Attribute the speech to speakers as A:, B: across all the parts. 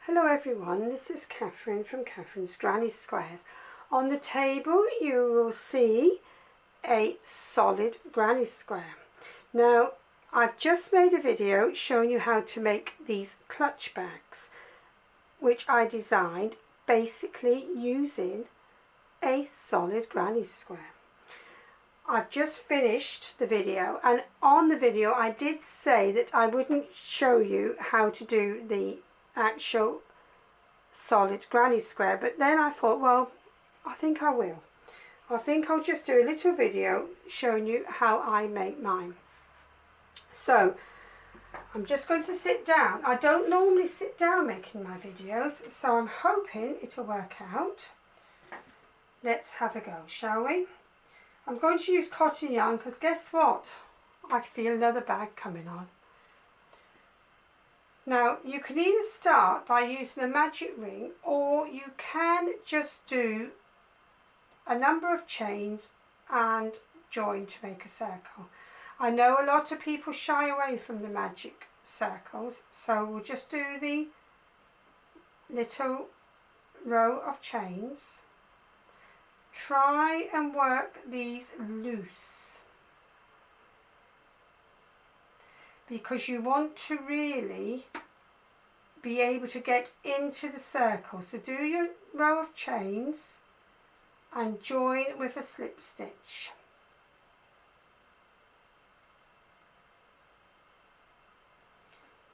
A: Hello everyone, this is Catherine from Catherine's Granny Squares. On the table you will see a solid granny square. Now I've just made a video showing you how to make these clutch bags, which I designed basically using a solid granny square. I've just finished the video, and on the video I did say that I wouldn't show you how to do the actual solid granny square, but then I thought, well, I think I will. I think I'll just do a little video showing you how I make mine. So I'm just going to sit down. I don't normally sit down making my videos, so I'm hoping it'll work out. Let's have a go, shall we? I'm going to use cotton yarn because guess what? I feel another bag coming on. Now you can either start by using a magic ring, or you can just do a number of chains and join to make a circle. I know a lot of people shy away from the magic circles, so we'll just do the little row of chains. Try and work these loose, because you want to really be able to get into the circle. So do your row of chains and join with a slip stitch.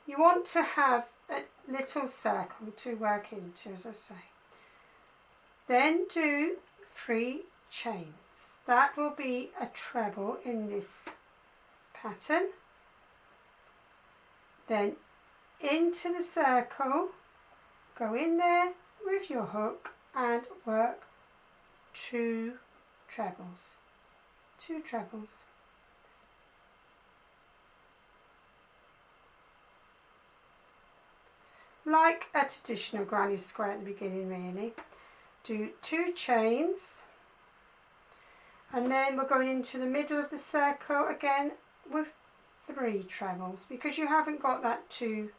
A: You want to have a little circle to work into, as I say. Then do 3 chains. That will be a treble in this pattern. Then into the circle, go in there with your hook and work 2 trebles. 2 trebles. Like a traditional granny square at the beginning, really. Do 2 chains, and then we're going into the middle of the circle again with 3 trebles, because you haven't got that 3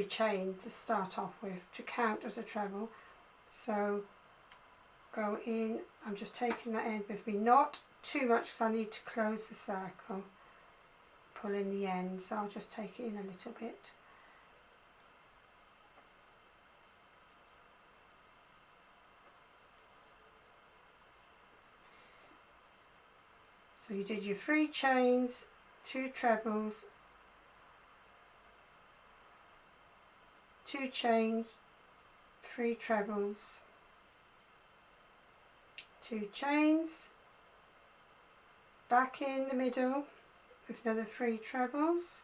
A: chain to start off with to count as a treble. So go in, I'm just taking that end with me, not too much because I need to close the circle, pull in the ends, so I'll just take it in a little bit. So you did your 3 chains, 2 trebles, 2 chains, 3 trebles, 2 chains, back in the middle with another 3 trebles,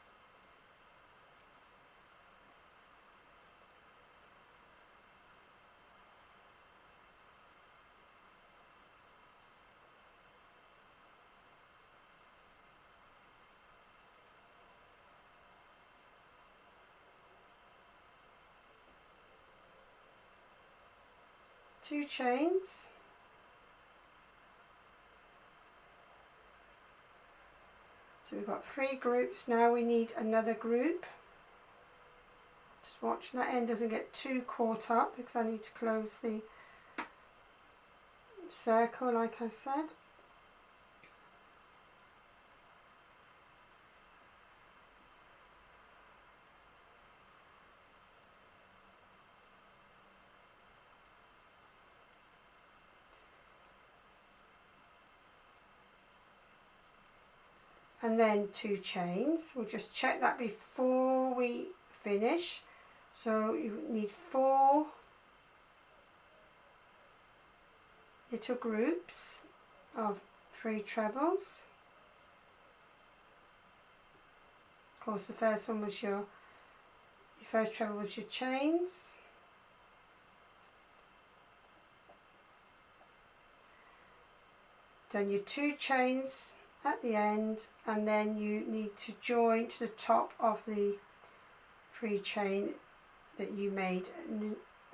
A: two chains, so we've got 3 groups. Now we need another group. Just watch that end doesn't get too caught up, because I need to close the circle like I said. And then 2 chains. We'll just check that before we finish. So you need 4 little groups of 3 trebles. Of course, the first one was your first treble was your chains. Done your 2 chains at the end, and then you need to join to the top of the 3 chain that you made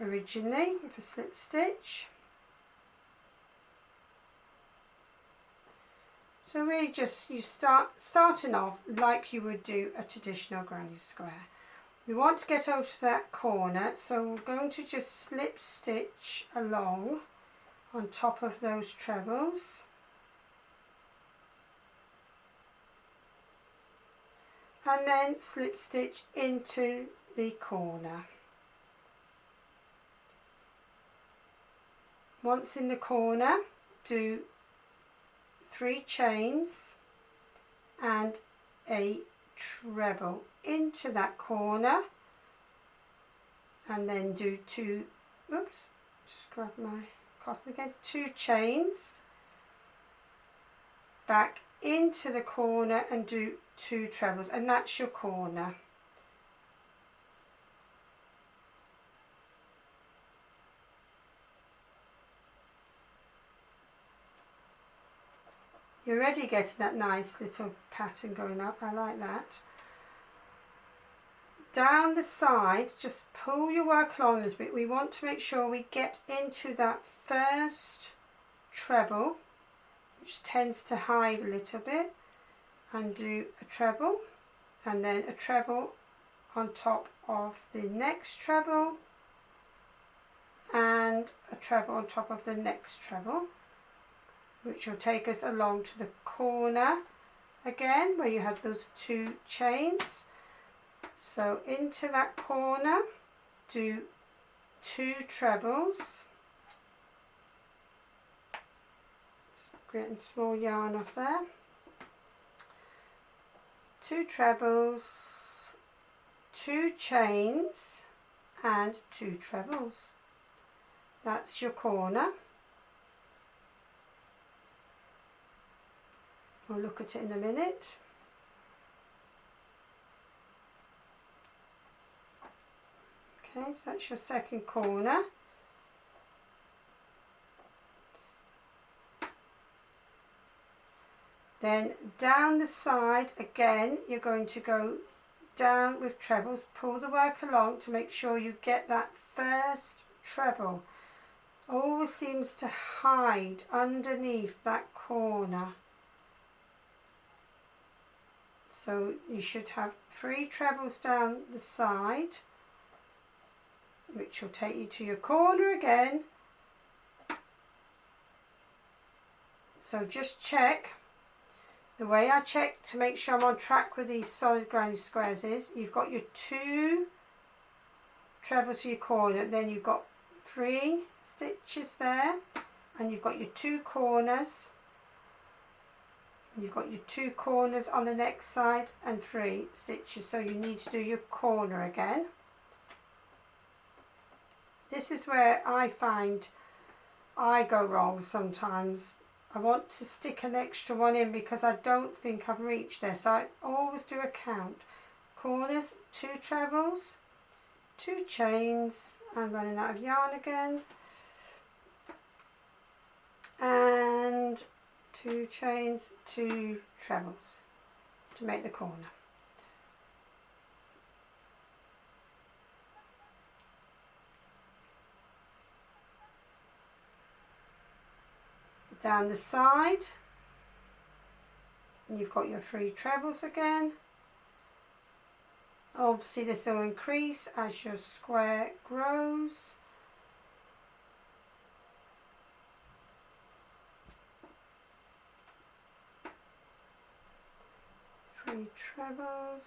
A: originally with a slip stitch. So really just starting off like you would do a traditional granny square. We want to get over to that corner, so we're going to just slip stitch along on top of those trebles. And then slip stitch into the corner. Once in the corner, do 3 chains and a treble into that corner, and then do 2, oops, just grab my cotton again, 2 chains, back into the corner and do 2 trebles, and that's your corner. You're already getting that nice little pattern going up, I like that. Down the side, just pull your work along a little bit. We want to make sure we get into that first treble, which tends to hide a little bit, and do a treble, and then a treble on top of the next treble, and a treble on top of the next treble, which will take us along to the corner again where you have those 2 chains. So into that corner, do 2 trebles, getting small yarn off there, 2 trebles, 2 chains and 2 trebles. That's your corner. We'll look at it in a minute. Okay, so that's your second corner. Then down the side again, you're going to go down with trebles, pull the work along to make sure you get that first treble. Always seems to hide underneath that corner. So you should have 3 trebles down the side, which will take you to your corner again. So just check. The way I check to make sure I'm on track with these solid granny squares is you've got your 2 trebles for your corner, then you've got 3 stitches there, and you've got your 2 corners. You've got your 2 corners on the next side and 3 stitches, so you need to do your corner again. This is where I find I go wrong sometimes. I want to stick an extra one in because I don't think I've reached there, so I always do a count. Corners, 2 trebles, 2 chains, I'm running out of yarn again, and 2 chains, 2 trebles to make the corner. Down the side, and you've got your 3 trebles again. Obviously this will increase as your square grows. Three trebles.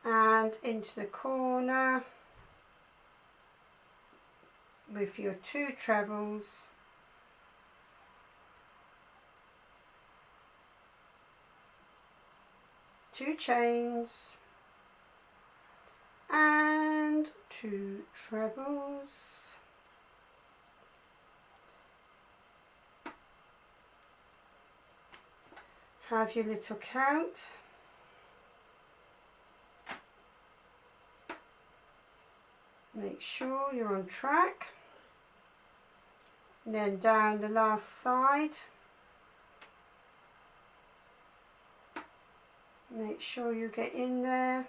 A: And into the corner with your 2 trebles, two chains and 2 trebles. Have your little count. Make sure you're on track. And then down the last side, make sure you get in there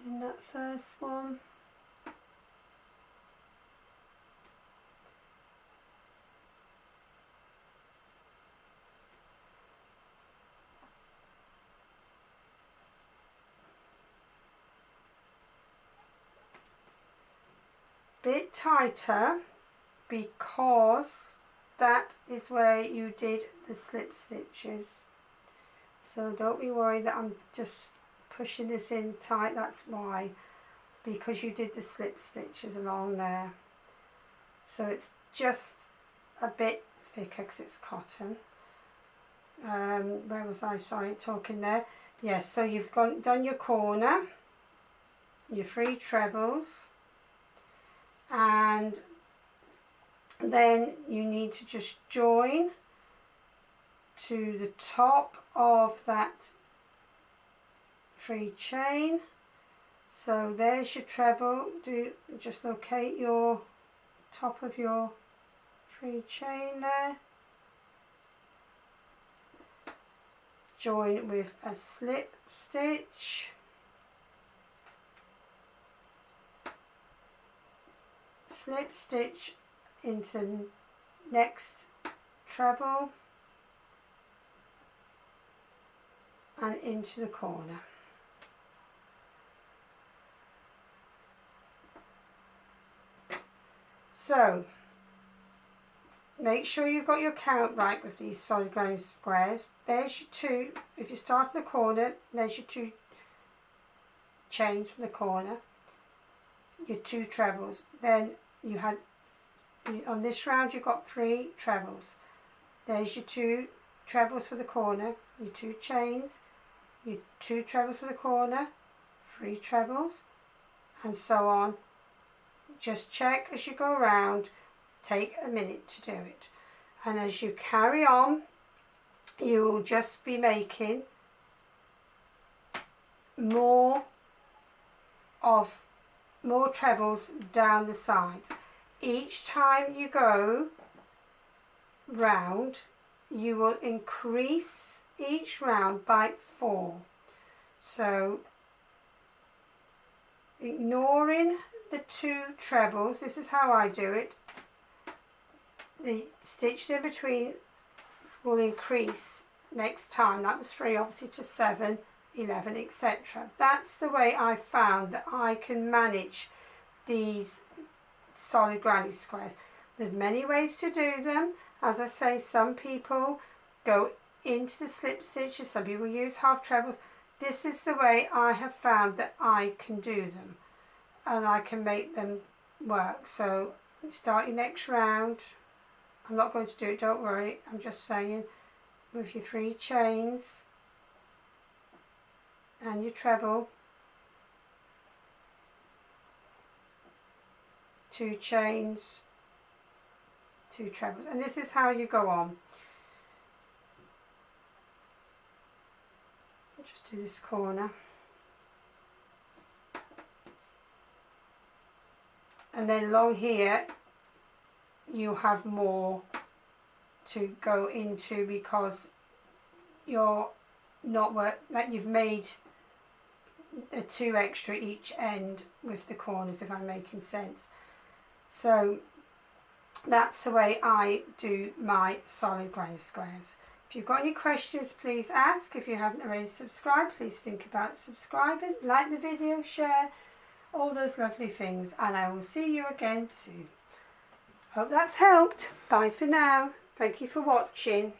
A: in that first one. bit tighter because that is where you did the slip stitches. So don't be worried that I'm just pushing this in tight, that's why, because you did the slip stitches along there. So it's just a bit thicker because it's cotton. Where was I? Sorry, talking there. Yes, so you've done your corner, your 3 trebles, and then you need to just join to the top of that 3 chain. So there's your treble. Just locate your top of your 3 chain there. Join with a slip stitch. Slip stitch into next treble and into the corner. So make sure you've got your count right with these solid granny squares. There's your 2, if you start in the corner, there's your 2 chains from the corner, your 2 trebles. Then you had, on this round you've got 3 trebles. There's your 2 trebles for the corner, your 2 chains, your 2 trebles for the corner, 3 trebles, and so on. Just check as you go around, take a minute to do it. And as you carry on, you will just be making more trebles down the side. Each time you go round, you will increase each round by 4. So ignoring the 2 trebles, this is how I do it. The stitch in between will increase next time. That was 3 obviously to 7, 11, etc. That's the way I found that I can manage these solid granny squares. There's many ways to do them. As I say, some people go into the slip stitches, some people use half trebles. This is the way I have found that I can do them, and I can make them work. So start your next round. I'm not going to do it, don't worry, I'm just saying, with your 3 chains and your treble, 2 chains, 2 trebles, and this is how you go on. I'll just do this corner, and then along here you have more to go into because you're not that you've made a 2 extra each end with the corners, if I'm making sense. So that's the way I do my solid granny squares. If you've got any questions, please ask. If you haven't already subscribed, please think about subscribing, like the video, share, all those lovely things, and I will see you again soon. Hope that's helped. Bye for now. Thank you for watching.